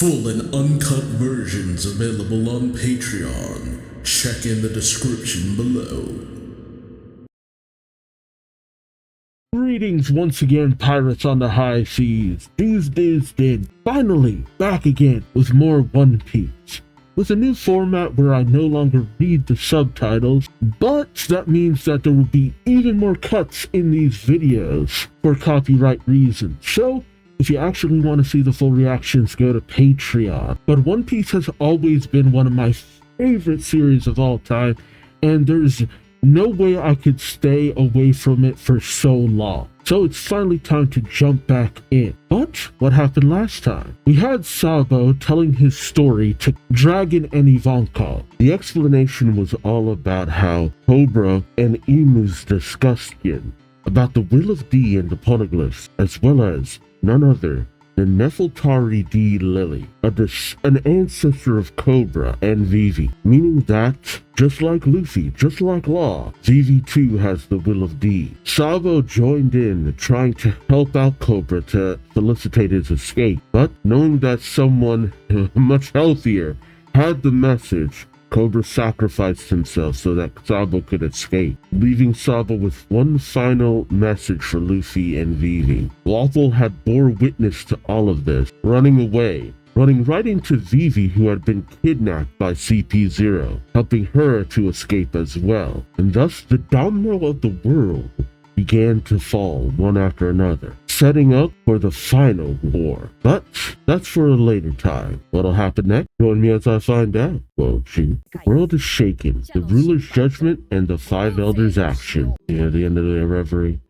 Full and uncut versions available on Patreon. Check in the description below. Greetings once again, pirates on the high seas. Duuz-Diz-Din, finally back again with more One Piece. With a new format where I no longer read the subtitles, but that means that there will be even more cuts in these videos for copyright reasons. So, if you actually want to see the full reactions, go to Patreon. But One Piece has always been one of my favorite series of all time, and there's no way I could stay away from it for so long. So it's finally time to jump back in. But what happened last time? We had Sabo telling his story to Dragon and Ivankov. The explanation was all about how Cobra and Imu's discussion about the will of D and the poneglyphs, as well as none other than Nefeltari D. Lily, an ancestor of Cobra and Vivi, meaning that, just like Luffy, just like Law, Vivi too has the will of D. Sabo joined in, trying to help out Cobra to facilitate his escape, but knowing that someone much healthier had the message, Cobra sacrificed himself so that Sabo could escape, leaving Sabo with one final message for Luffy and Vivi. Waffle had bore witness to all of this, running right into Vivi, who had been kidnapped by CP0, helping her to escape as well. And thus the domino of the world began to fall one after another, setting up for the final war. But that's for a later time. What'll happen next? Join me as I find out, won't you? The world is shaken, the ruler's judgment and the five elders' action. Near the end of their reverie.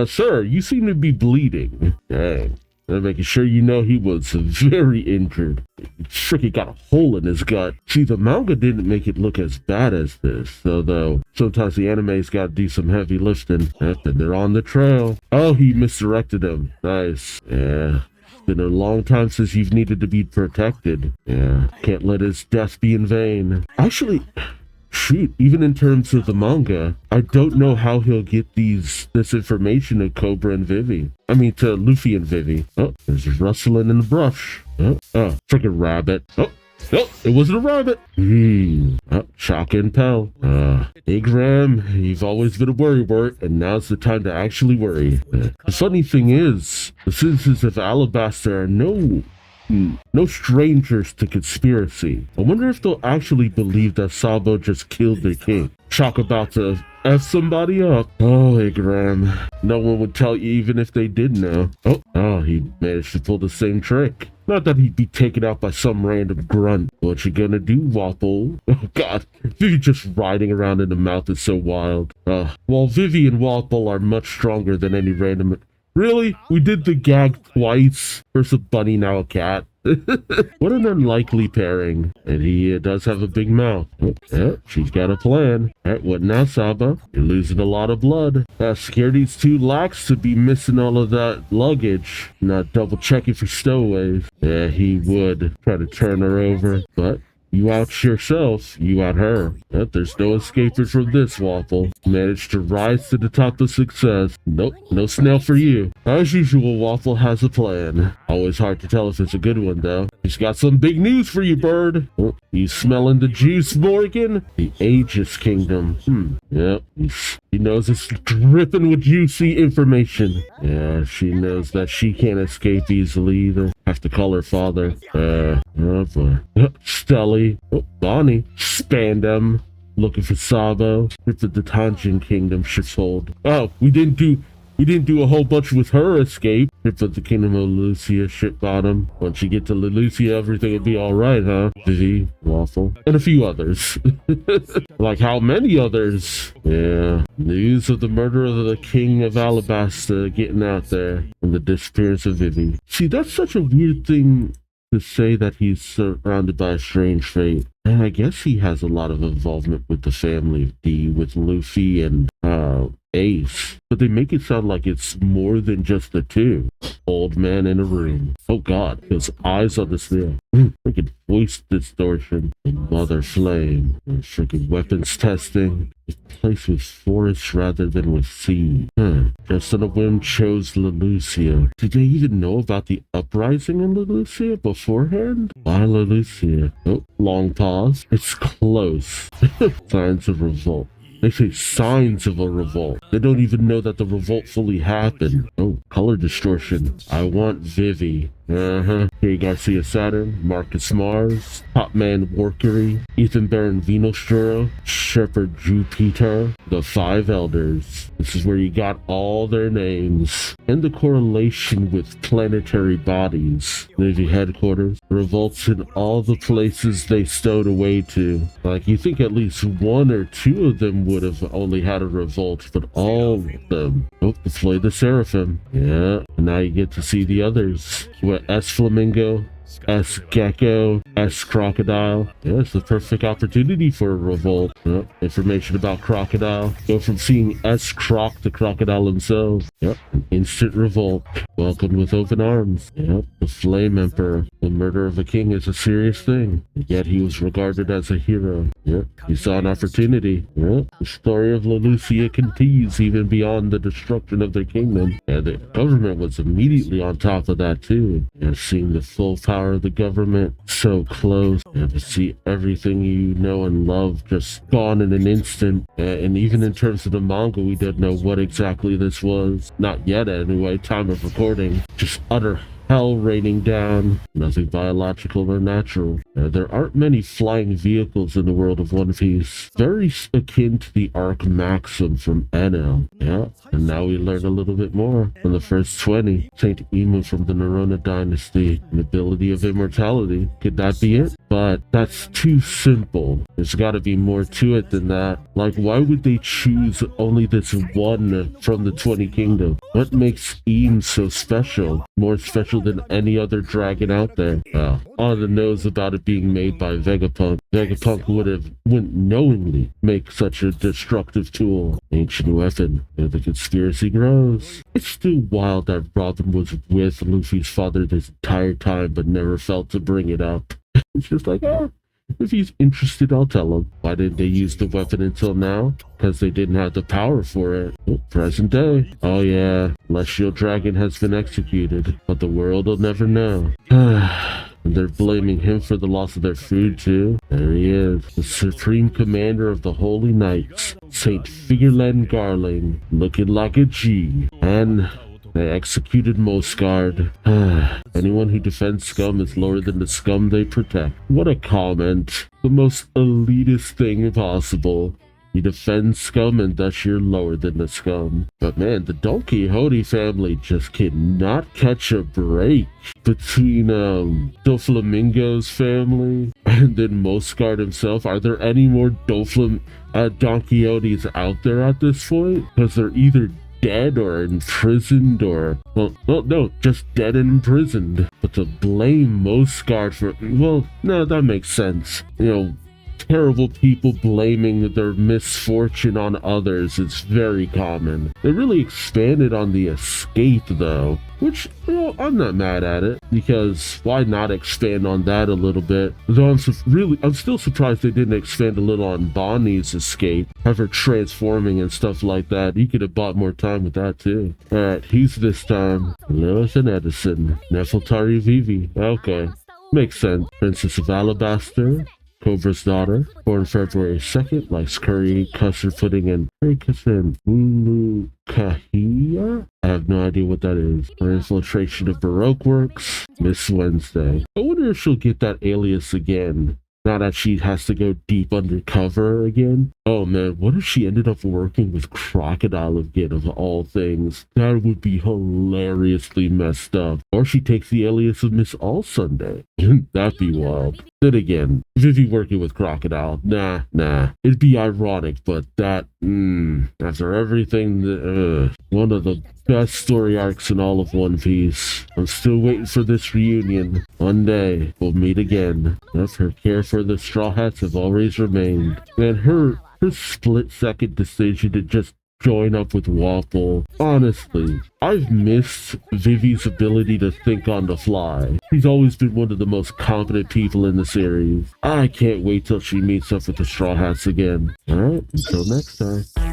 Sir, you seem to be bleeding. Dang. I'm making sure you know he was very injured. Sure, he got a hole in his gut. See, the manga didn't make it look as bad as this, though sometimes the anime's got to do some heavy lifting. And they're on the trail. Oh, he misdirected him. Nice. Yeah. It's been a long time since you've needed to be protected. Yeah. Can't let his death be in vain. Actually, shoot, even in terms of the manga, I don't know how he'll get this information to Cobra and Vivi. I mean, to Luffy and Vivi. Oh, there's a rustling in the brush. Oh, freaking rabbit. Oh, it wasn't a rabbit. Oh, Shaka and Pell. Hey Graham, you've always been a worrywart, and now's the time to actually worry. The funny thing is, the citizens of Alabasta are no strangers to conspiracy. I wonder if they'll actually believe that Sabo just killed their king. Shock about to F somebody up. Oh, hey Graham. No one would tell you even if they did know. Oh, he managed to pull the same trick. Not that he'd be taken out by some random grunt. What you gonna do, Waffle? Oh god, Vivi just riding around in the mouth is so wild. While Vivi and Waffle are much stronger than any random... Really? We did the gag twice. First a bunny, now a cat. What an unlikely pairing. And he does have a big mouth. Yeah, she's got a plan. Alright, what now, Saba? You're losing a lot of blood. Security's too lax to be missing all of that luggage. Not double checking for stowaways. Yeah, he would try to turn her over, but you out yourself, you out her. But there's no escaping from this, Waffle. Managed to rise to the top of success. Nope, no snail for you. As usual, Waffle has a plan. Always hard to tell if it's a good one, though. He's got some big news for you, bird. Oh, you smelling the juice, Morgan? The Aegis Kingdom. Yep. He knows it's dripping with juicy information. Yeah, she knows that she can't escape easily either. Have to call her father. Oh boy. Stelly. Oh, Bonnie. Spandam. Looking for Sabo. If the Tanjin Kingdom shit's hold. Oh, we didn't do a whole bunch with her escape. If the Kingdom of Lucia shit bottom. Once you get to Lucia, everything will be alright, huh? Vivi, Waffle, and a few others. Like how many others? Yeah. News of the murder of the King of Alabasta getting out there. And the disappearance of Vivi. See, that's such a weird thing to say, that he's surrounded by a strange fate. And I guess he has a lot of involvement with the family of D, with Luffy and Ace, but they make it sound like it's more than just the two. Old man in a room. Oh god, his eyes on the snail. Freaking voice distortion. And mother flame. And freaking weapons testing. Place with forest rather than with sea. Just on a whim chose Lelucia. Did they even know about the uprising in Lelucia beforehand? Why Lelucia? Oh, long pause. It's close. Signs of revolt. They say signs of a revolt. They don't even know that the revolt fully happened. Oh, color distortion. I want Vivi. Here you Garcia Saturn, Marcus Mars, Top Man Warkery, Ethan Baron Venostro, Shepherd Jupiter, the Five Elders. This is where you got all their names. And the correlation with planetary bodies. Navy headquarters, revolts in all the places they stowed away to. Like, you think at least one or two of them would have only had a revolt, but all of them. Oh, the Flay the Seraphim. Yeah, and now you get to see the others. What, S Flamingo, S Gecko, S Crocodile. Yeah, it's the perfect opportunity for a revolt. Yep. Information about Crocodile. Go from seeing S Croc to Crocodile himself. Yep, an instant revolt. Welcomed with open arms. Yep, the Flame Emperor. The murder of a king is a serious thing, yet he was regarded as a hero. Yep, he saw an opportunity. Yep, the story of Lelucia continues even beyond the destruction of their kingdom. And the government was immediately on top of that too. And seeing the full power of the government so close, and to see everything you know and love just gone in an instant. And even in terms of the manga, we didn't know what exactly this was. Not yet anyway, time of recording. Just utter hell raining down. Nothing biological or natural. There aren't many flying vehicles in the world of One Piece. Very akin to the Arc Maxim from NL. Yeah, and now we learn a little bit more from the first 20. Saint Emu from the Nerona dynasty. An ability of immortality. Could that be it? But that's too simple. There's gotta be more to it than that. Like, why would they choose only this one from the 20 Kingdom? What makes Eam so special? More special than any other dragon out there. Well, on the nose about it being made by Vegapunk. Vegapunk wouldn't knowingly make such a destructive tool. Ancient weapon. And the conspiracy grows. It's still wild that Robin was with Luffy's father this entire time but never felt to bring it up. It's just like, if he's interested, I'll tell him. Why didn't they use the weapon until now? Because they didn't have the power for it. Oh, present day. Oh yeah, Celestial Dragon has been executed, but the world will never know. And they're blaming him for the loss of their food too. There he is, the Supreme Commander of the Holy Knights, Saint Figurlen Garling, looking like a G. And they executed Moscard. Anyone who defends scum is lower than the scum they protect. What a comment. The most elitist thing possible. You defend scum and thus you're lower than the scum. But man, the Don Quixote family just cannot catch a break between Doflamingo's family and then Moscard himself. Are there any more Don Quixotes out there at this point? Because they're either dead or imprisoned or, well, no, just dead and imprisoned. But to blame Moscard for, well, no, that makes sense. You know, terrible people blaming their misfortune on others is very common. They really expanded on the escape though, which, you know, I'm not mad at it, because why not expand on that a little bit? Though I'm still surprised they didn't expand a little on Bonnie's escape, have her transforming and stuff like that. You could have bought more time with that too. Alright, who's this time? Lilith and Edison. Nefeltari Vivi. Okay, makes sense. Princess of Alabaster. Cobra's daughter, born February 2nd, likes curry, custard pudding, and Ulu Kahia? I have no idea what that is. Her infiltration of Baroque works, Miss Wednesday. I wonder if she'll get that alias again, now that she has to go deep undercover again. Oh man, what if she ended up working with Crocodile again, of all things? That would be hilariously messed up. Or she takes the alias of Miss All Sunday. That'd be wild. Then again, Vivi working with Crocodile, nah. It'd be ironic, but that, after everything, one of the best story arcs in all of One Piece. I'm still waiting for this reunion. One day, we'll meet again. That's her care for the Straw Hats have always remained. And her split-second decision to just join up with Waffle. Honestly, I've missed Vivi's ability to think on the fly. She's always been one of the most competent people in the series. I can't wait till she meets up with the Straw Hats again. Alright, until next time.